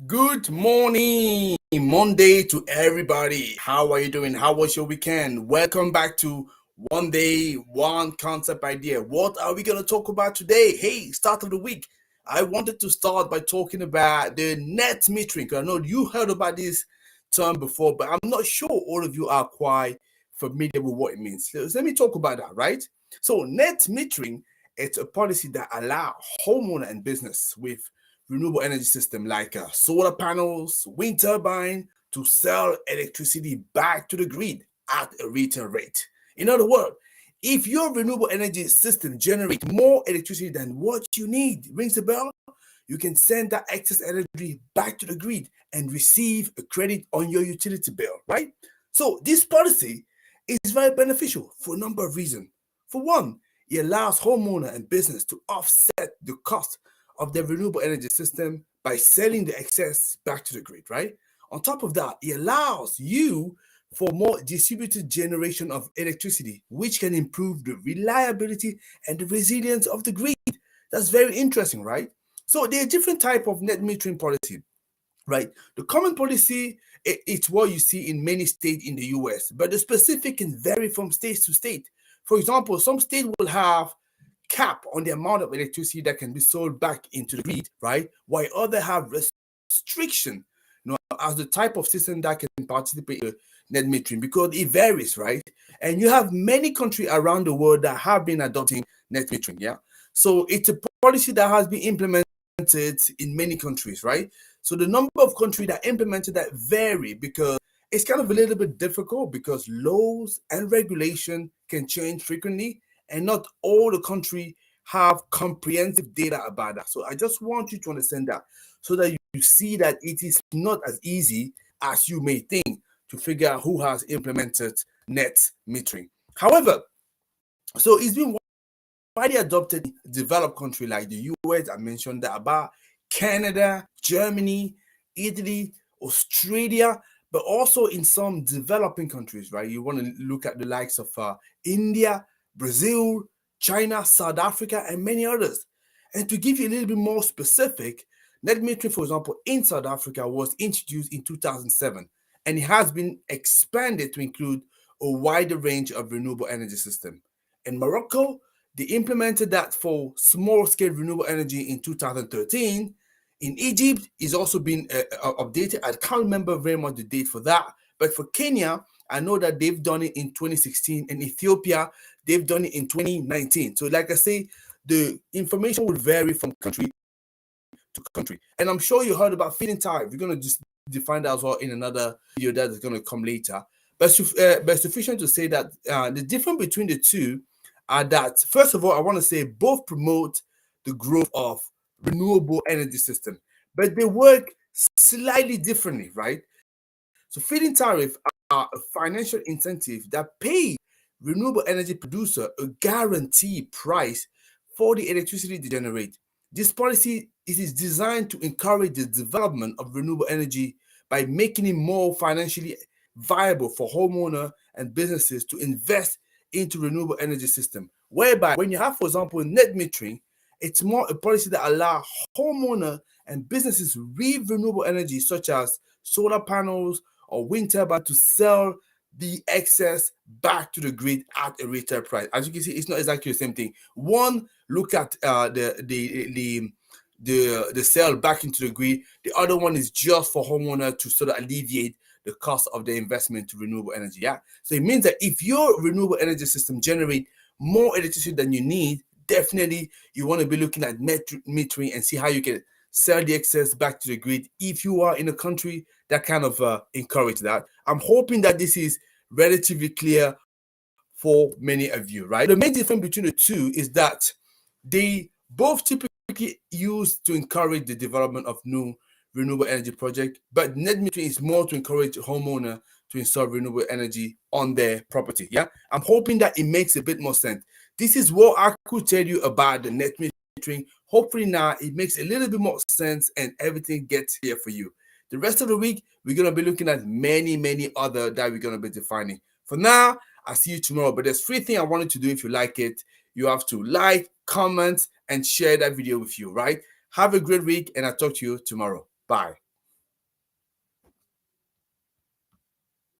Good morning, Monday to everybody. How are you doing? How was your weekend? Welcome back to One Day, One Concept Idea. What are we going to talk about today? Hey, start of the week. I wanted to start by talking about the net metering. I know you heard about this term before, but I'm not sure all of you are quite familiar with what it means. So let me talk about that, right? So net metering, it's a policy that allows homeowner and business with renewable energy system like solar panels, wind turbine to sell electricity back to the grid at a retail rate. In other words, if your renewable energy system generates more electricity than what you need, rings a bell, you can send that excess energy back to the grid and receive a credit on your utility bill, right? So this policy is very beneficial for a number of reasons. For one, it allows homeowner and business to offset the cost of the renewable energy system by selling the excess back to the grid, right? On top of that, it allows you for more distributed generation of electricity, which can improve the reliability and the resilience of the grid. That's very interesting, right? So there are different type of net metering policy, right? The common policy, it's what you see in many states in the US, but the specific can vary from state to state. For example, some states will have cap on the amount of electricity that can be sold back into the grid, right? While others have restriction, as the type of system that can participate in net metering because it varies, right? And you have many countries around the world that have been adopting net metering, yeah? So it's a policy that has been implemented in many countries, right? So the number of countries that implemented that vary because it's kind of a little bit difficult because laws and regulation can change frequently and not all the country have comprehensive data about that. So I just want you to understand that so that you see that it is not as easy as you may think to figure out who has implemented net metering. However, so it's been widely adopted in developed countries like the US, I mentioned that about Canada, Germany, Italy, Australia, but also in some developing countries, right? You want to look at the likes of India, Brazil, China, South Africa, and many others. And to give you a little bit more specific, net metering, for example, in South Africa was introduced in 2007, and it has been expanded to include a wider range of renewable energy systems. In Morocco, they implemented that for small-scale renewable energy in 2013. In Egypt, it's also been updated. I can't remember very much the date for that. But for Kenya, I know that they've done it in 2016. And Ethiopia, they've done it in 2019. So like I say, the information will vary from country to country. And I'm sure you heard about feed-in tariff. We're going to just define that as well in another video that is going to come later. But sufficient to say that the difference between the two are that, first of all, I want to say both promote the growth of renewable energy system, but they work slightly differently, right? So feed-in tariff are a financial incentive that pay renewable energy producer a guaranteed price for the electricity they generate. This policy is designed to encourage the development of renewable energy by making it more financially viable for homeowners and businesses to invest into renewable energy system. Whereby when you have, for example, net metering, it's more a policy that allows homeowners and businesses with renewable energy, such as solar panels or wind turbine, to sell the excess back to the grid at a retail price. As you can see, it's not exactly the same thing. One, look at the sale back into the grid. The other one is just for homeowner to sort of alleviate the cost of the investment to renewable energy. Yeah. So it means that if your renewable energy system generate more electricity than you need, definitely you want to be looking at net metering and see how you can sell the excess back to the grid if you are in a country that kind of encourage that. I'm hoping that this is relatively clear for many of you, right? The main difference between the two is that they both typically used to encourage the development of new renewable energy project, but net metering is more to encourage homeowner to install renewable energy on their property. Yeah, I'm hoping that it makes a bit more sense. This is what I could tell you about the net metering. Hopefully now it makes a little bit more sense and everything gets here for you. The rest of the week, we're going to be looking at many other that we're going to be defining. For now, I'll see you tomorrow. But there's 3 things I wanted to do. If you like it, you have to like, comment, and share that video with you, right? Have a great week, and I'll talk to you tomorrow. Bye.